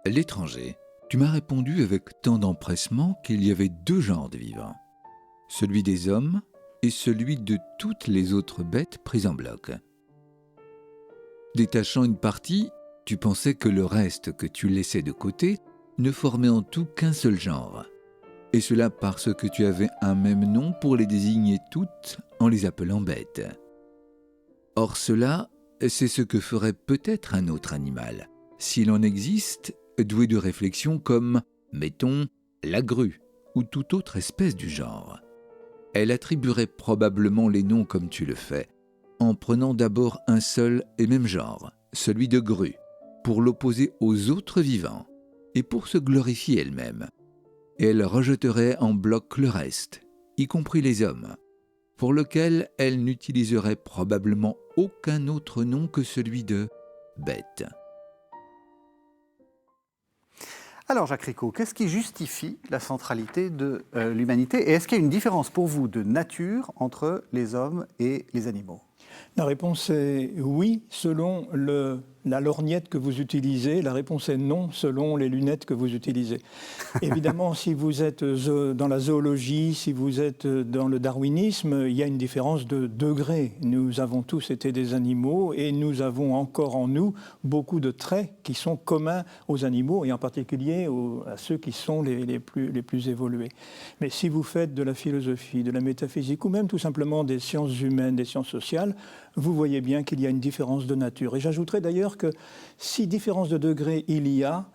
L'étranger, tu m'as répondu avec tant d'empressement qu'il y avait 2 genres de vivants, celui des hommes et celui de toutes les autres bêtes prises en bloc. Détachant une partie, tu pensais que le reste que tu laissais de côté ne formait en tout qu'un seul genre, et cela parce que tu avais un même nom pour les désigner toutes en les appelant bêtes. Or cela, c'est ce que ferait peut-être un autre animal, s'il en existe, doué de réflexion comme, mettons, la grue ou toute autre espèce du genre. Elle attribuerait probablement les noms comme tu le fais, en prenant d'abord un seul et même genre, celui de grue, pour l'opposer aux autres vivants, et pour se glorifier elle-même. Elle rejetterait en bloc le reste, y compris les hommes, pour lequel elle n'utiliserait probablement aucun autre nom que celui de bête. Alors Jacques Ricot, qu'est-ce qui justifie la centralité de l'humanité, et est-ce qu'il y a une différence pour vous de nature entre les hommes et les animaux? La réponse est oui, selon la lorgnette que vous utilisez. La réponse est non, selon les lunettes que vous utilisez. Évidemment, si vous êtes dans la zoologie, si vous êtes dans le darwinisme, il y a une différence de degré. Nous avons tous été des animaux et nous avons encore en nous beaucoup de traits qui sont communs aux animaux et en particulier à ceux qui sont les plus évolués. Mais si vous faites de la philosophie, de la métaphysique ou même tout simplement des sciences humaines, des sciences sociales, vous voyez bien qu'il y a une différence de nature. Et j'ajouterais d'ailleurs que si différence de degré il y a,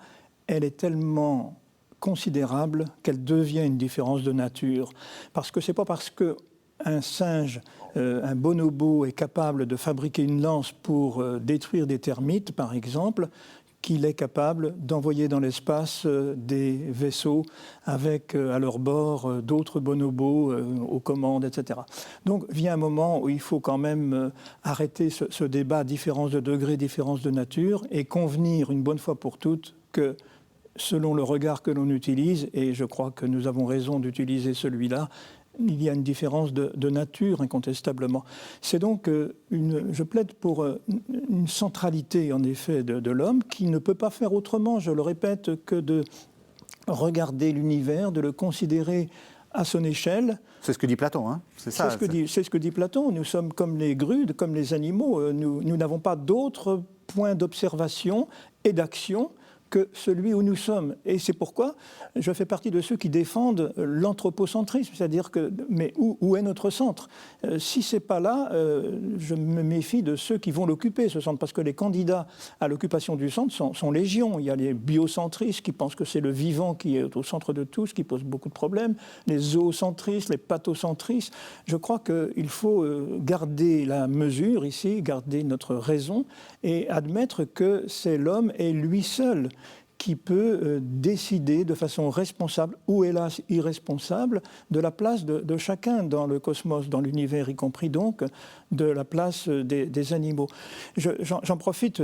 elle est tellement considérable qu'elle devient une différence de nature. Parce que ce n'est pas parce qu'un singe, un bonobo est capable de fabriquer une lance pour détruire des termites, par exemple, qu'il est capable d'envoyer dans l'espace des vaisseaux avec à leur bord d'autres bonobos aux commandes, etc. Donc vient un moment où il faut quand même arrêter ce débat différence de degré, différence de nature et convenir une bonne fois pour toutes que selon le regard que l'on utilise, et je crois que nous avons raison d'utiliser celui-là, il y a une différence de nature, incontestablement. C'est donc, je plaide pour une centralité, en effet, de l'homme qui ne peut pas faire autrement, je le répète, que de regarder l'univers, de le considérer à son échelle. C'est ce que dit Platon, hein? C'est ce que dit Platon. Nous sommes comme les grues, comme les animaux. Nous n'avons pas d'autre point d'observation et d'action que celui où nous sommes. Et c'est pourquoi je fais partie de ceux qui défendent l'anthropocentrisme, c'est-à-dire que, mais où est notre centre? Si ce n'est pas là, je me méfie de ceux qui vont l'occuper, ce centre, parce que les candidats à l'occupation du centre sont légion. Il y a les biocentristes qui pensent que c'est le vivant qui est au centre de tout, ce qui pose beaucoup de problèmes, les zoocentristes, les pathocentristes. Je crois qu'il faut garder la mesure ici, garder notre raison et admettre que c'est l'homme et lui seul qui peut décider de façon responsable, ou hélas irresponsable, de la place de chacun dans le cosmos, dans l'univers, y compris donc de la place des animaux. J'en profite,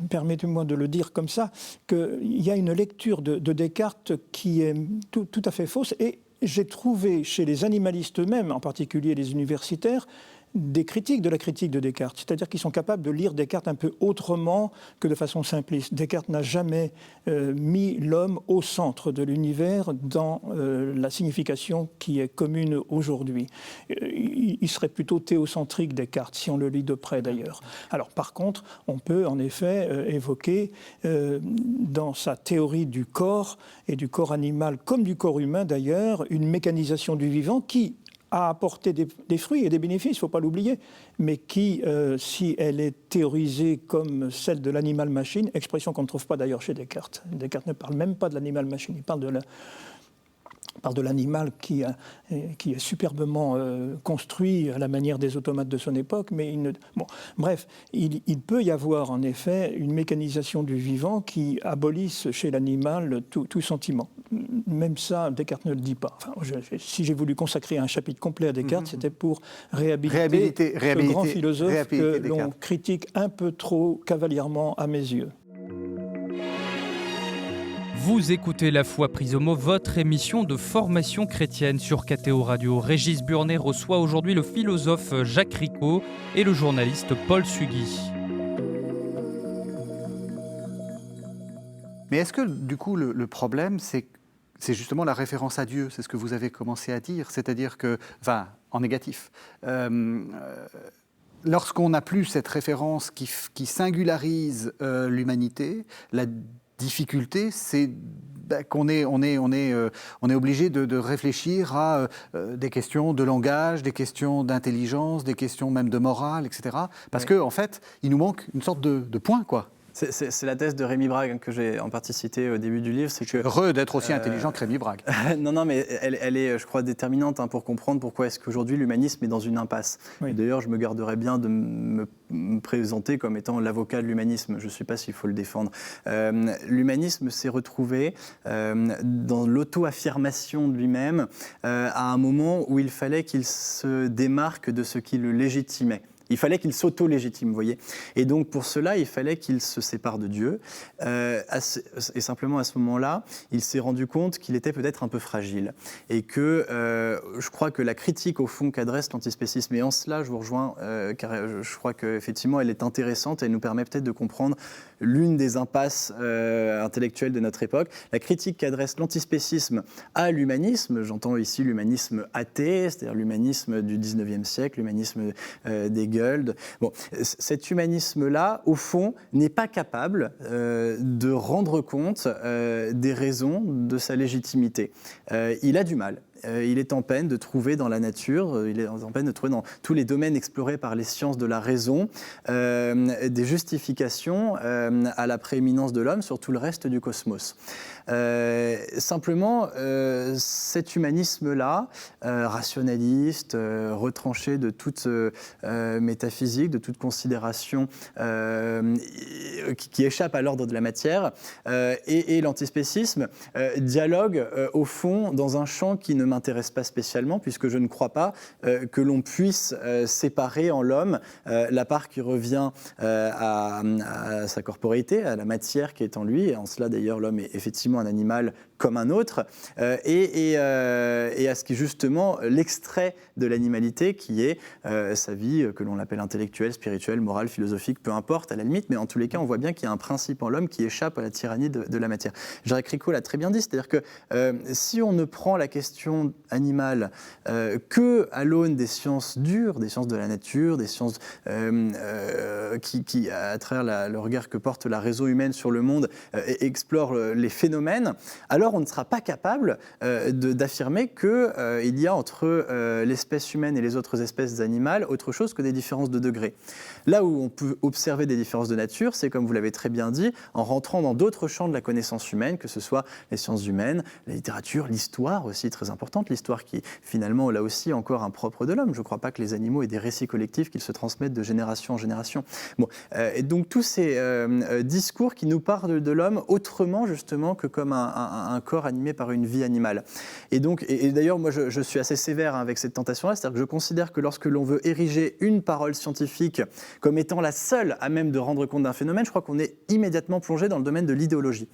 permettez-moi de le dire comme ça, qu'il y a une lecture de Descartes qui est tout à fait fausse, et j'ai trouvé chez les animalistes eux-mêmes, en particulier les universitaires, des critiques de la critique de Descartes, c'est-à-dire qu'ils sont capables de lire Descartes un peu autrement que de façon simpliste. Descartes n'a jamais mis l'homme au centre de l'univers dans la signification qui est commune aujourd'hui. Il serait plutôt théocentrique, Descartes, si on le lit de près d'ailleurs. Alors par contre, on peut en effet évoquer dans sa théorie du corps, et du corps animal comme du corps humain d'ailleurs, une mécanisation du vivant qui, a apporté des fruits et des bénéfices, il ne faut pas l'oublier, mais qui, si elle est théorisée comme celle de l'animal-machine, expression qu'on ne trouve pas d'ailleurs chez Descartes. Descartes ne parle même pas de l'animal-machine, il parle de l'animal qui est superbement construit à la manière des automates de son époque, mais bref, il peut y avoir en effet une mécanisation du vivant qui abolisse chez l'animal tout sentiment. Même ça, Descartes ne le dit pas. Enfin, si j'ai voulu consacrer un chapitre complet à Descartes, c'était pour réhabiliter ce grand philosophe que l'on critique un peu trop cavalièrement à mes yeux. Vous écoutez La Foi prise au mot, votre émission de formation chrétienne sur KTO Radio. Régis Burnet reçoit aujourd'hui le philosophe Jacques Ricot et le journaliste Paul Sugui. Mais est-ce que du coup le problème c'est justement la référence à Dieu, c'est ce que vous avez commencé à dire, c'est-à-dire que, enfin, en négatif, lorsqu'on n'a plus cette référence qui singularise l'humanité, la difficulté, c'est qu'on est obligé de réfléchir à des questions de langage, des questions d'intelligence, des questions même de morale, etc. Parce qu'en fait, il nous manque une sorte de point, quoi. C'est la thèse de Rémi Brague que j'ai en partie citée au début du livre. C'est que, heureux d'être aussi intelligent que Rémi Brague. Non, mais elle est, je crois, déterminante pour comprendre pourquoi est-ce qu'aujourd'hui l'humanisme est dans une impasse. Oui. Et d'ailleurs, je me garderais bien de me présenter comme étant l'avocat de l'humanisme. Je ne sais pas s'il faut le défendre. L'humanisme s'est retrouvé dans l'auto-affirmation de lui-même à un moment où il fallait qu'il se démarque de ce qui le légitimait. Il fallait qu'il s'auto-légitime, vous voyez. Et donc, pour cela, il fallait qu'il se sépare de Dieu. Et simplement, à ce moment-là, il s'est rendu compte qu'il était peut-être un peu fragile. Et que je crois que la critique, au fond, qu'adresse l'antispécisme, et en cela, je vous rejoins, car je crois qu'effectivement, elle est intéressante et elle nous permet peut-être de comprendre l'une des impasses intellectuelles de notre époque. La critique qu'adresse l'antispécisme à l'humanisme, j'entends ici l'humanisme athée, c'est-à-dire l'humanisme du 19e siècle, l'humanisme des Bon, cet humanisme-là, au fond, n'est pas capable de rendre compte des raisons de sa légitimité. Il a du mal. Il est en peine de trouver dans la nature, il est en peine de trouver dans tous les domaines explorés par les sciences de la raison des justifications à la prééminence de l'homme sur tout le reste du cosmos. Simplement, cet humanisme-là, rationaliste, retranché de toute métaphysique, de toute considération qui échappe à l'ordre de la matière, et l'antispécisme dialogue au fond dans un champ qui ne m'intéresse pas spécialement, puisque je ne crois pas que l'on puisse séparer en l'homme la part qui revient à sa corporéité, à la matière qui est en lui, et en cela d'ailleurs l'homme est effectivement un animal comme un autre, et à ce qui est justement l'extrait de l'animalité qui est sa vie, que l'on appelle intellectuelle, spirituelle, morale, philosophique, peu importe à la limite, mais en tous les cas on voit bien qu'il y a un principe en l'homme qui échappe à la tyrannie de la matière. Jacques Ricot l'a très bien dit, c'est-à-dire que si on ne prend la question animale que à l'aune des sciences dures, des sciences de la nature, des sciences qui à travers le regard que porte la raison humaine sur le monde, explorent les phénomènes, alors on ne sera pas capable d'affirmer qu'il y a entre l'espèce humaine et les autres espèces animales autre chose que des différences de degré. Là où on peut observer des différences de nature, c'est comme vous l'avez très bien dit, en rentrant dans d'autres champs de la connaissance humaine, que ce soit les sciences humaines, la littérature, l'histoire aussi très importante, l'histoire qui finalement là aussi encore un propre de l'homme. Je ne crois pas que les animaux aient des récits collectifs qu'ils se transmettent de génération en génération. Bon, et donc tous ces discours qui nous parlent de l'homme autrement justement que comme un corps animé par une vie animale. Et donc, et d'ailleurs moi je suis assez sévère avec cette tentation-là, c'est-à-dire que je considère que lorsque l'on veut ériger une parole scientifique comme étant la seule à même de rendre compte d'un phénomène, je crois qu'on est immédiatement plongé dans le domaine de l'idéologie.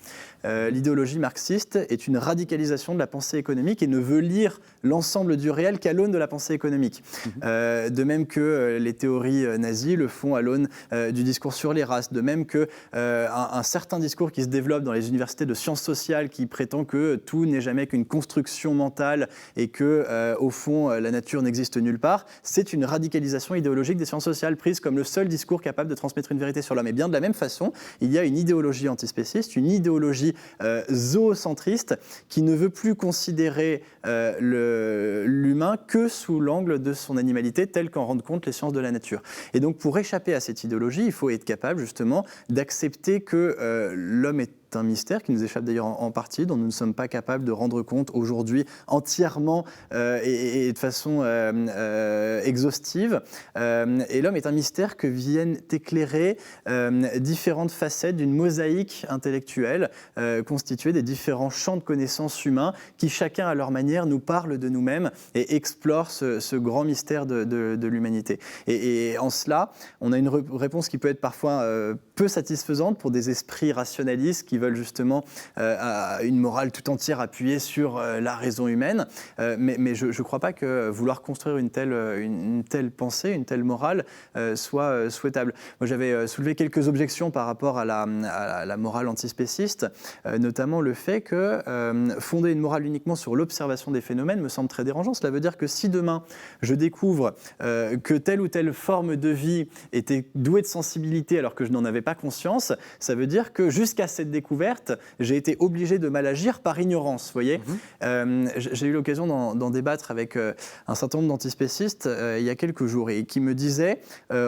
L'idéologie marxiste est une radicalisation de la pensée économique et ne veut lire l'ensemble du réel qu'à l'aune de la pensée économique. De même que les théories nazies le font à l'aune du discours sur les races, de même que un certain discours qui se développe dans les universités de sciences sociales qui prétend que tout n'est jamais qu'une construction mentale et que, au fond, la nature n'existe nulle part, c'est une radicalisation idéologique des sciences sociales prise comme le seul discours capable de transmettre une vérité sur l'homme. Et bien de la même façon, il y a une idéologie antispéciste, une idéologie zoocentriste qui ne veut plus considérer l'humain que sous l'angle de son animalité, tel qu'en rendent compte les sciences de la nature. Et donc, pour échapper à cette idéologie, il faut être capable, justement, d'accepter que l'homme est un mystère qui nous échappe d'ailleurs en partie, dont nous ne sommes pas capables de rendre compte aujourd'hui entièrement et de façon exhaustive. Et l'homme est un mystère que viennent éclairer différentes facettes d'une mosaïque intellectuelle constituée des différents champs de connaissances humains qui, chacun à leur manière, nous parlent de nous-mêmes et explorent ce grand mystère de l'humanité. Et en cela, on a une réponse qui peut être parfois peu satisfaisante pour des esprits rationalistes qui veulent justement une morale tout entière appuyée sur la raison humaine. Mais je ne crois pas que vouloir construire une telle pensée, une telle morale soit souhaitable. Moi, j'avais soulevé quelques objections par rapport à la morale antispéciste, notamment le fait que fonder une morale uniquement sur l'observation des phénomènes me semble très dérangeant. Cela veut dire que si demain, je découvre que telle ou telle forme de vie était douée de sensibilité alors que je n'en avais pas conscience, ça veut dire que jusqu'à cette découverte, j'ai été obligé de mal agir par ignorance. Vous voyez, j'ai eu l'occasion d'en débattre avec un certain nombre d'antispécistes il y a quelques jours et qui me disaient,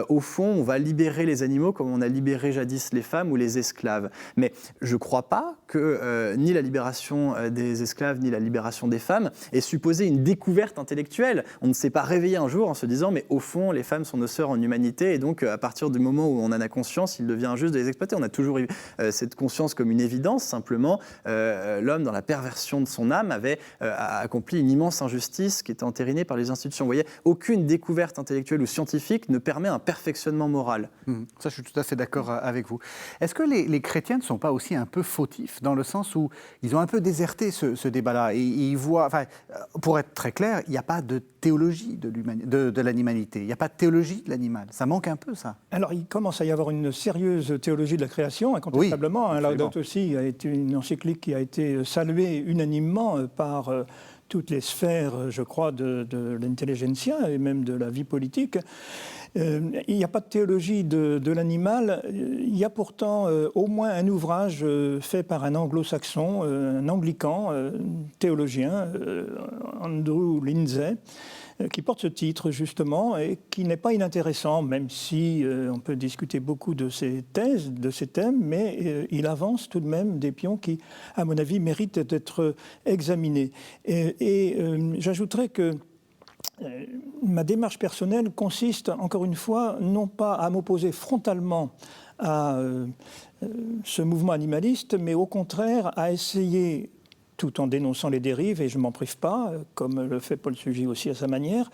au fond, on va libérer les animaux comme on a libéré jadis les femmes ou les esclaves. Mais je ne crois pas que ni la libération des esclaves ni la libération des femmes ait supposé une découverte intellectuelle. On ne s'est pas réveillé un jour en se disant, mais au fond, les femmes sont nos sœurs en humanité et donc à partir du moment où on en a conscience, il devient injuste de les exploiter. On a toujours eu cette conscience comme une évidence. Simplement, l'homme, dans la perversion de son âme, avait accompli une immense injustice qui était entérinée par les institutions. Vous voyez, aucune découverte intellectuelle ou scientifique ne permet un perfectionnement moral. Ça, je suis tout à fait d'accord avec vous. Est-ce que les chrétiens ne sont pas aussi un peu fautifs, dans le sens où ils ont un peu déserté ce débat-là et ils voient, enfin, pour être très clair, il n'y a pas de théologie de l'animalité, il n'y a pas de théologie de l'animal. Ça manque un peu, ça. Alors, il commence à y avoir une sérieuse théologie de la création, incontestablement. Oui, Laudato Si a été une encyclique qui a été saluée unanimement par toutes les sphères, je crois, de l'intelligentsia et même de la vie politique. Il n'y a pas de théologie de l'animal. Il y a pourtant au moins un ouvrage fait par un anglo-saxon, un anglican, théologien, Andrew Lindsay, qui porte ce titre justement et qui n'est pas inintéressant, même si on peut discuter beaucoup de ses thèses, de ses thèmes, mais il avance tout de même des pions qui, à mon avis, méritent d'être examinés. Et j'ajouterais que ma démarche personnelle consiste, encore une fois, non pas à m'opposer frontalement à ce mouvement animaliste, mais au contraire à essayer, tout en dénonçant les dérives, et je ne m'en prive pas, comme le fait Paul Sugy aussi à sa manière,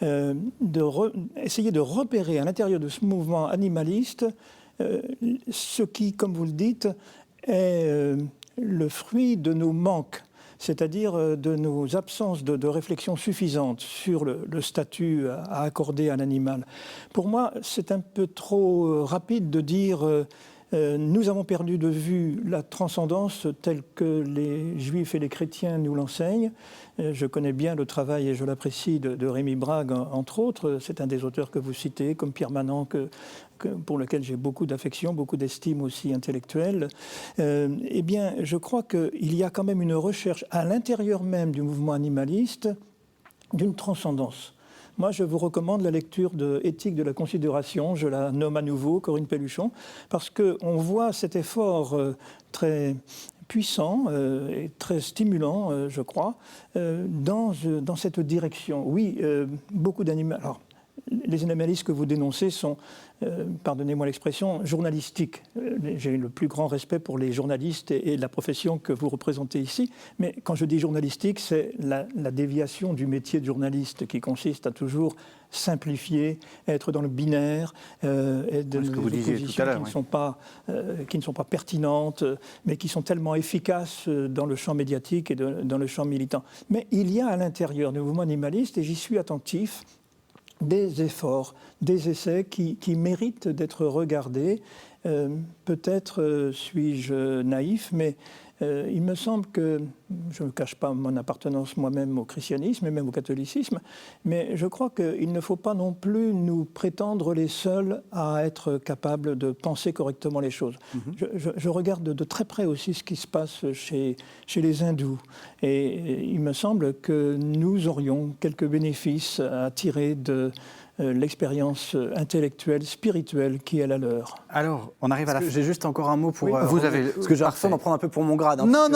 essayer de repérer à l'intérieur de ce mouvement animaliste ce qui, comme vous le dites, est le fruit de nos manques, c'est-à-dire de nos absences de réflexion suffisante sur le statut à accorder à l'animal. Pour moi, c'est un peu trop rapide de dire nous avons perdu de vue la transcendance telle que les juifs et les chrétiens nous l'enseignent. Je connais bien le travail, et je l'apprécie, de Rémi Brague, entre autres. C'est un des auteurs que vous citez, comme Pierre Manant, pour lequel j'ai beaucoup d'affection, beaucoup d'estime aussi intellectuelle. Eh bien, je crois qu'il y a quand même une recherche à l'intérieur même du mouvement animaliste d'une transcendance. Moi, je vous recommande la lecture de Éthique de la considération, je la nomme à nouveau, Corinne Pelluchon, parce qu'on voit cet effort très puissant et très stimulant, je crois, dans cette direction. Oui, beaucoup d'animaux. Alors, les animalistes que vous dénoncez sont, pardonnez-moi l'expression, journalistiques. J'ai le plus grand respect pour les journalistes et la profession que vous représentez ici. Mais quand je dis journalistique, c'est la déviation du métier de journaliste qui consiste à toujours simplifier, être dans le binaire, et de oppositions qui ne sont pas pertinentes, mais qui sont tellement efficaces dans le champ médiatique et dans le champ militant. Mais il y a à l'intérieur du mouvement animaliste, et j'y suis attentif, des efforts, des essais qui méritent d'être regardés. Peut-être suis-je naïf, mais il me semble que, je ne cache pas mon appartenance moi-même au christianisme et même au catholicisme, mais je crois qu'il ne faut pas non plus nous prétendre les seuls à être capables de penser correctement les choses. Je regarde de très près aussi ce qui se passe chez les hindous, et il me semble que nous aurions quelques bénéfices à tirer de l'expérience intellectuelle, spirituelle qui est la leur. Alors, on arrive à la fin. J'ai juste encore un mot pour... vous avez... Parce que j'ai l'impression d'en prendre un peu pour mon grade. Hein, non,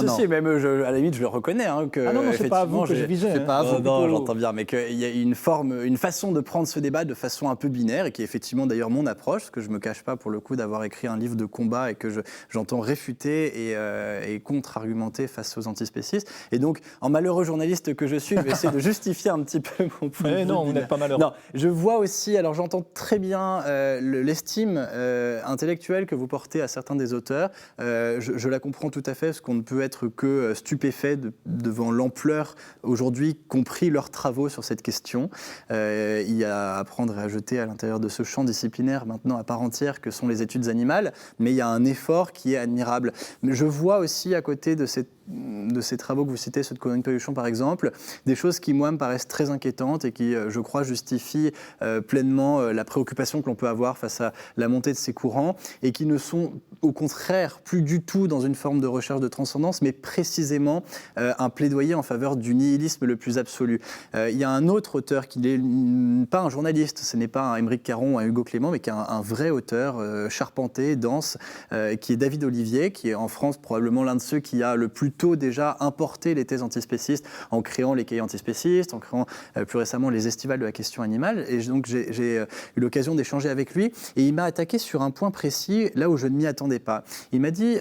si, même à la limite, je le reconnais. Hein, que, non, c'est pas à vous que je visais. C'est pas à vous. Non, j'entends bien, mais qu'il y a une façon de prendre ce débat de façon un peu binaire, et qui est effectivement d'ailleurs mon approche, parce que je ne me cache pas pour le coup d'avoir écrit un livre de combat et que j'entends réfuter et contre-argumenter face aux antispécistes. Et donc, en malheureux journaliste que je suis, je vais essayer de justifier un petit peu mon point de vue. Non, vous n'êtes pas malheureux. Non, je vois aussi, alors j'entends très bien l'estime intellectuelle que vous portez à certains des auteurs. Je la comprends tout à fait, parce qu'on ne peut être que stupéfait devant l'ampleur aujourd'hui qu'ont pris leurs travaux sur cette question. Il y a à prendre et à jeter à l'intérieur de ce champ disciplinaire maintenant à part entière que sont les études animales, mais il y a un effort qui est admirable. Mais je vois aussi à côté de ces travaux que vous citez, ceux de Cohen-Paluchon par exemple, des choses qui moi me paraissent très inquiétantes et qui, je crois, justifient pleinement la préoccupation que l'on peut avoir face à la montée de ces courants, et qui ne sont au contraire plus du tout dans une forme de recherche de transcendance, mais précisément un plaidoyer en faveur du nihilisme le plus absolu. Il y a un autre auteur qui n'est pas un journaliste, ce n'est pas un Émeric Caron ou un Hugo Clément, mais qui est un vrai auteur charpenté, dense, qui est David Olivier, qui est en France probablement l'un de ceux qui a le plus tôt déjà importé les thèses antispécistes en créant les cahiers antispécistes, en créant plus récemment les estivales de la question animale. Et donc j'ai eu l'occasion d'échanger avec lui, et il m'a attaqué sur un point précis, là où je ne m'y attendais pas. Il m'a dit,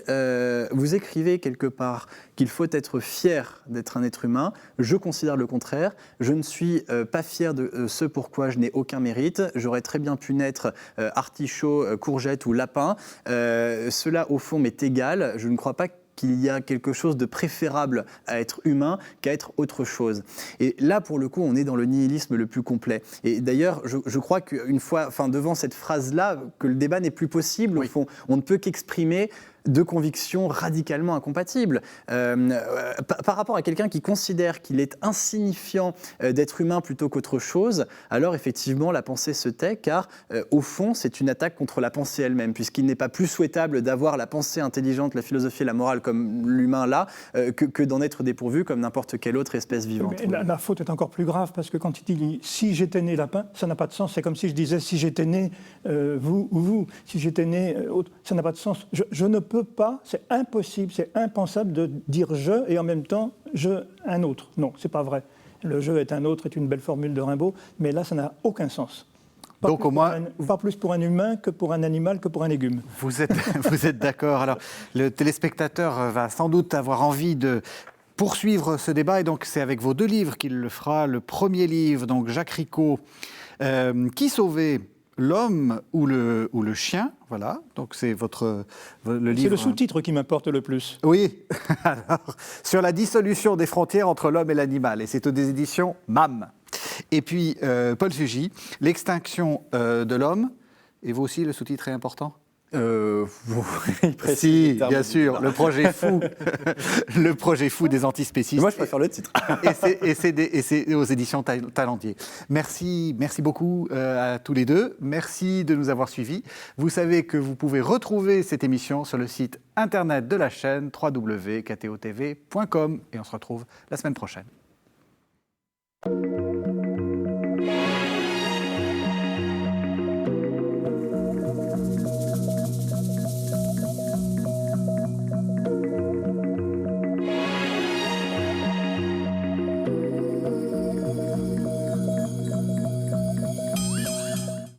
vous écrivez quelque part qu'il faut être fier d'être un être humain. Je considère le contraire. Je ne suis pas fier de ce pourquoi je n'ai aucun mérite. J'aurais très bien pu naître artichaut, courgette ou lapin. Cela, au fond, m'est égal. Je ne crois pas qu'il y a quelque chose de préférable à être humain qu'à être autre chose. Et là, pour le coup, on est dans le nihilisme le plus complet. Et d'ailleurs, je crois qu'une fois, devant cette phrase-là, que le débat n'est plus possible, au fond, on ne peut qu'exprimer deux convictions radicalement incompatibles. Par rapport à quelqu'un qui considère qu'il est insignifiant d'être humain plutôt qu'autre chose, alors effectivement la pensée se tait, car au fond c'est une attaque contre la pensée elle-même, puisqu'il n'est pas plus souhaitable d'avoir la pensée intelligente, la philosophie et la morale comme l'humain là, que d'en être dépourvu comme n'importe quelle autre espèce vivante. Mais la faute est encore plus grave, parce que quand il dit « si j'étais né lapin », ça n'a pas de sens. C'est comme si je disais « si j'étais né vous ou vous », si j'étais né autre, ça n'a pas de sens. Je ne peux pas, c'est impossible, c'est impensable de dire « je » et en même temps « je, un autre ». Non, c'est pas vrai. Le « je est un autre » est une belle formule de Rimbaud, mais là, ça n'a aucun sens. Donc au moins, pas plus pour un humain que pour un animal que pour un légume. Vous êtes d'accord. Alors, le téléspectateur va sans doute avoir envie de poursuivre ce débat, et donc c'est avec vos deux livres qu'il le fera. Le premier livre, donc Jacques Ricot, Qui sauvait, l'homme ou le chien, voilà, donc c'est le livre... C'est le sous-titre qui m'importe le plus. Oui, alors, sur la dissolution des frontières entre l'homme et l'animal, et c'est aux éditions MAM. Et puis, Paul Sugy, L'extinction de l'homme, et vous aussi, le sous-titre est important ? Si, bien sûr, le projet fou, le projet fou des antispécistes. Moi, je préfère le titre. Et c'est aux éditions Talendier. Merci beaucoup à tous les deux. Merci de nous avoir suivis. Vous savez que vous pouvez retrouver cette émission sur le site internet de la chaîne www.ktotv.com, et on se retrouve la semaine prochaine.